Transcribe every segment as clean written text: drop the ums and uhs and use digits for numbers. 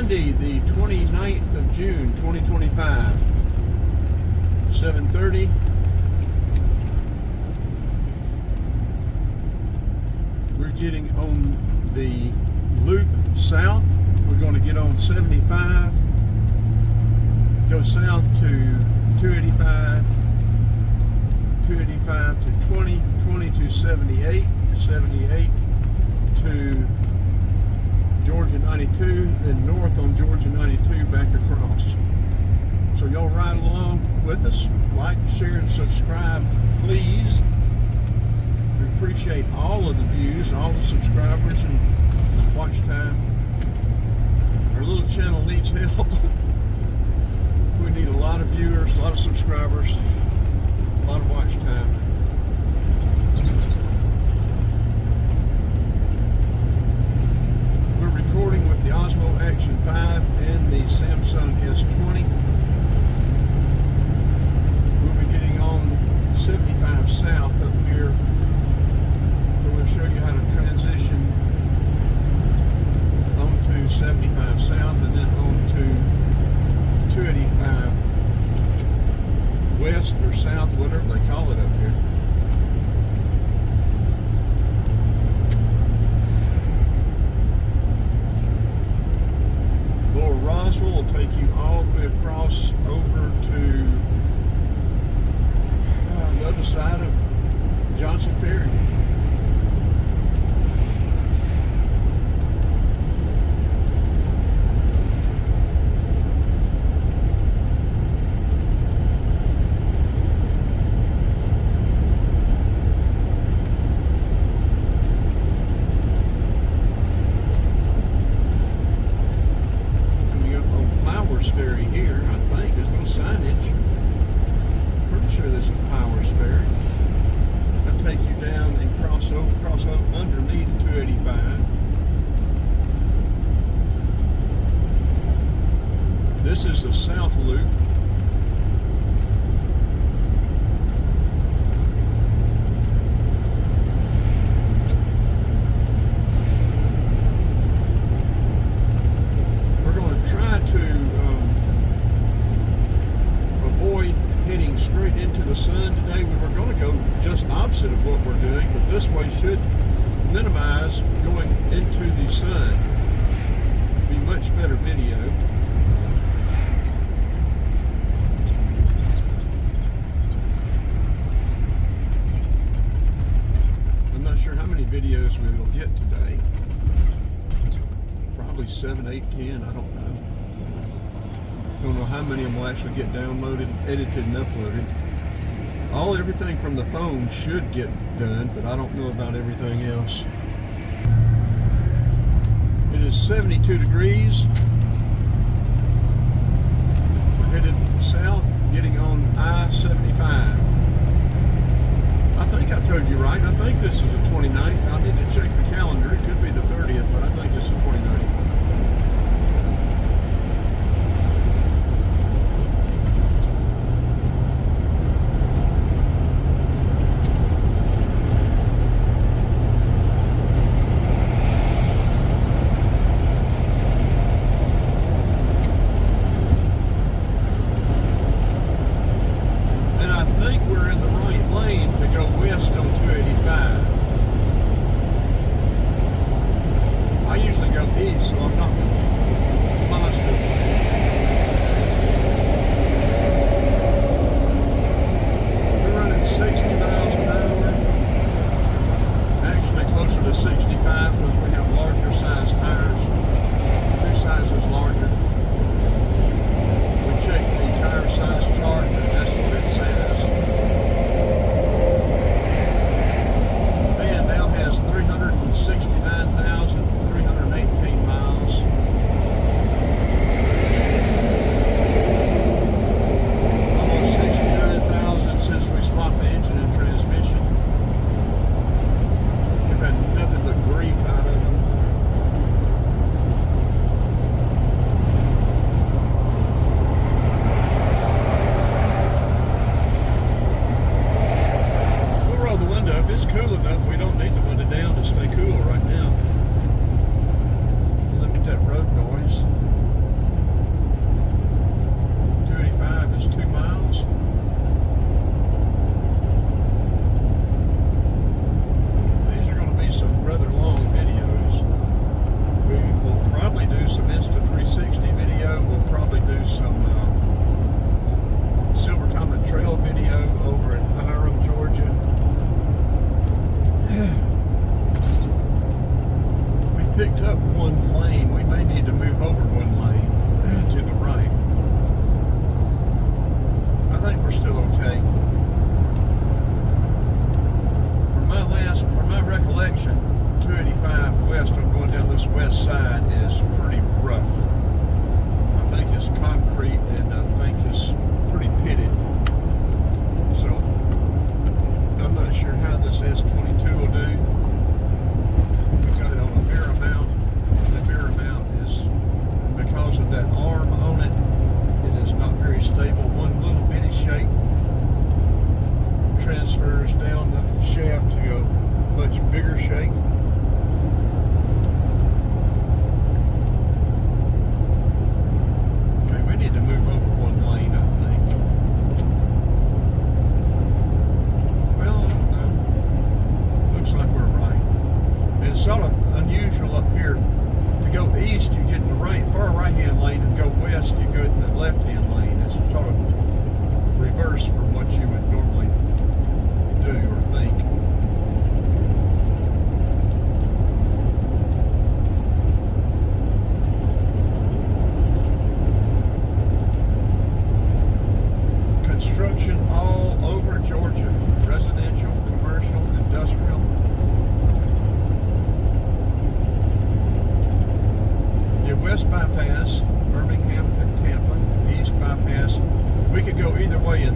Monday, the 29th of June, 2025, 7:30. We're getting on the Loop South. We're going to get on 75, go south to 285, 285 to 20, 20 to 78, 78 to Georgia 92, then north on Georgia 92 back across. So y'all ride along with us, like, share, and subscribe, please. We appreciate all of the views, all the subscribers and watch time. Our little channel needs help. We need a lot of viewers, a lot of subscribers, a lot of watch time. We're recording with the Osmo Action 5 and the Samsung S20. We'll be getting on 75 South up here. We'll show you how to transition onto 75 South and then on to 285 West or South, whatever they call it up here. Lower Roswell will take you all the way across over to the other side of Johnson Ferry. Ferry here, I think. There's no signage. Pretty sure this is Powers Ferry. I'll take you down and cross over underneath 285. This is the South Loop. We're going to try to avoid heading straight into the sun today. We were going to go just opposite of what we're doing, but this way should minimize going into the sun. Be much better video. I'm not sure how many videos we will get today. Probably 7, 8, 10, I don't know. Don't know how many of them will actually get downloaded, edited, and uploaded. Everything from the phone should get done, but I don't know about everything else. It is 72 degrees. We're headed south, getting on I-75. I think I told you right. I think this is the 29th. I need to check the calendar. It could be the 30th, but I think it's the 29th.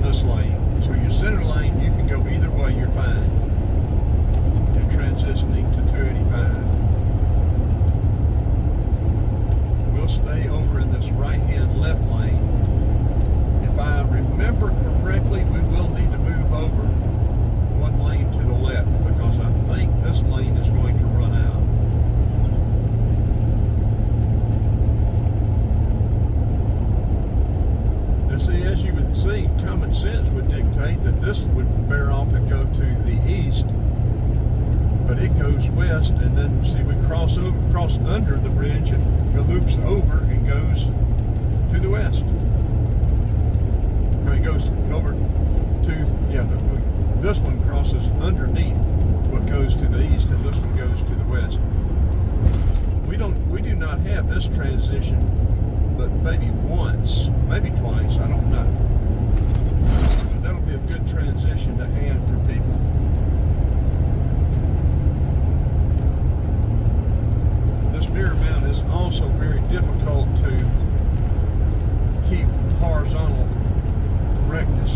this lane. So your center lane, you can go either way, you're fine. You're transitioning to 285. We'll stay over in this right-hand left lane. If I remember correctly, we will need to move over one lane to the left because I think this lane is going to run out. Now see, as you would see, common sense would dictate that this would bear off and go to the east, but it goes west, and then see we cross under the bridge, and it loops over and goes to the west. It goes over to, yeah, this one crosses underneath what goes to the east, and this one goes to the west. We do not have this transition, but maybe once, maybe twice, I don't know. But that'll be a good transition to add for people. This mirror mount is also very difficult to keep horizontal correctness.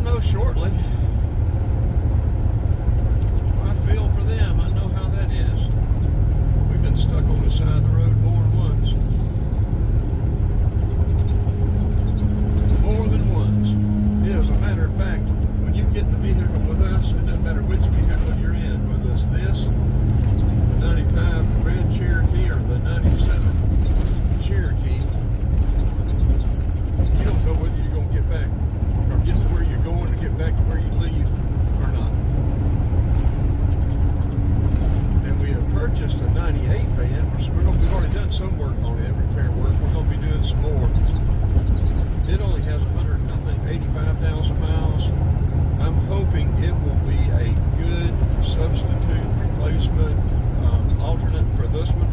know shortly. I feel for them. I know how that is. We've been stuck on the side of the road more than once. More than once. Yeah, as a matter of fact, when you get in the vehicle with us, it doesn't matter which vehicle you're in, whether it's this, the 95 Grand Cherokee, or the 97 Cherokee, you don't know whether you're going to get back or get to where you're going or get back to where you leave or not. And we have purchased a 98 van. We've already done some work on it, repair work. We're going to be doing some more. It only has 85,000 miles. I'm hoping it will be a good substitute replacement alternate for this one.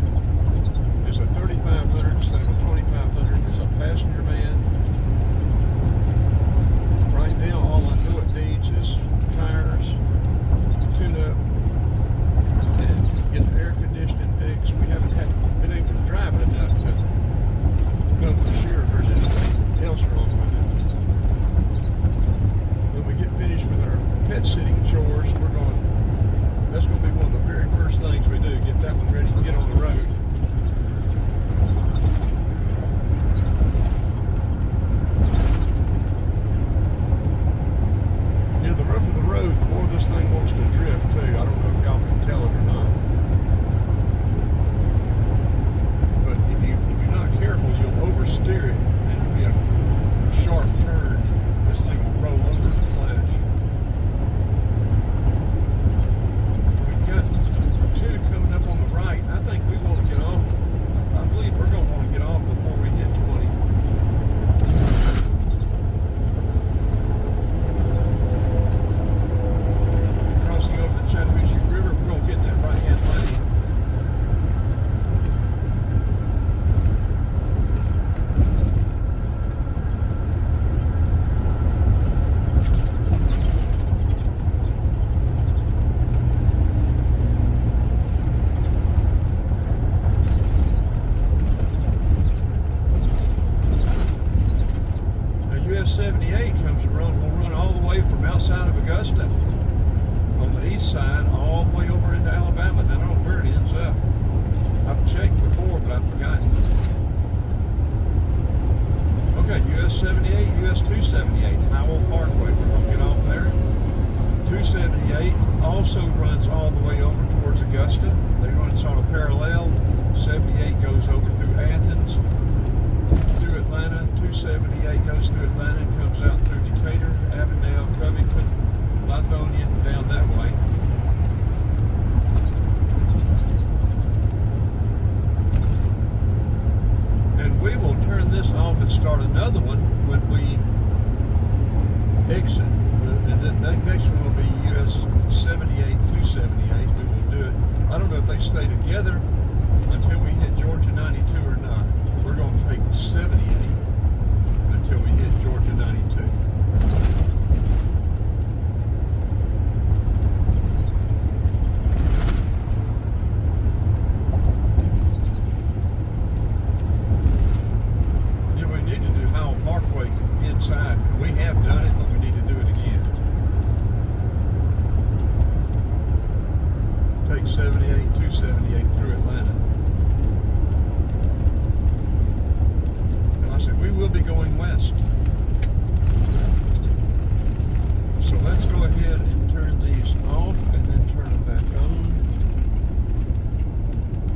It's a 3500 instead of a 2500. It's a passenger van. Right now, all I know it needs is tires, tune up, and get the air conditioning fixed. We haven't been able to drive it enough to know for sure if there's anything else wrong with it. When we get finished with our pet sitting chores, that's going to be one of the very first things we do, get that one ready to get on the road. Near the rougher the road, the more this thing wants to drift too. I don't know if y'all can tell it or not. But if you're not careful, you'll oversteer it and it'll be a sharp turn. This thing will roll over in a flash. We've got two coming up on the right. I think we want to get off. I believe we're going to want to get off before we hit 20. Crossing over the Chattahoochee River, we're going to get in that right-hand lane. US 78 comes around, will run all the way from outside of Augusta on the east side all the way over into Alabama. Then I don't know where it ends up. I've checked before, but I've forgotten. Okay, US 78, US 278, Howell Parkway. We're going to get off there. 278 also runs all the way over towards Augusta. They run sort of parallel. 78 goes over through Athens, through Atlanta. 278 goes through Atlanta and comes out through Decatur, Avondale, Covington, Lithonia, down that way. And we will turn this off and start another one when we exit. And then the next one will be US 78, 278. We will do it. I don't know if they stay together until we hit Georgia 92 or not. We're going to take 78 until we hit Georgia 92. Yeah, we need to do Howell Parkway inside. We have done it, but we need to do it again. Take 78, 278 through Atlanta. We will be going west.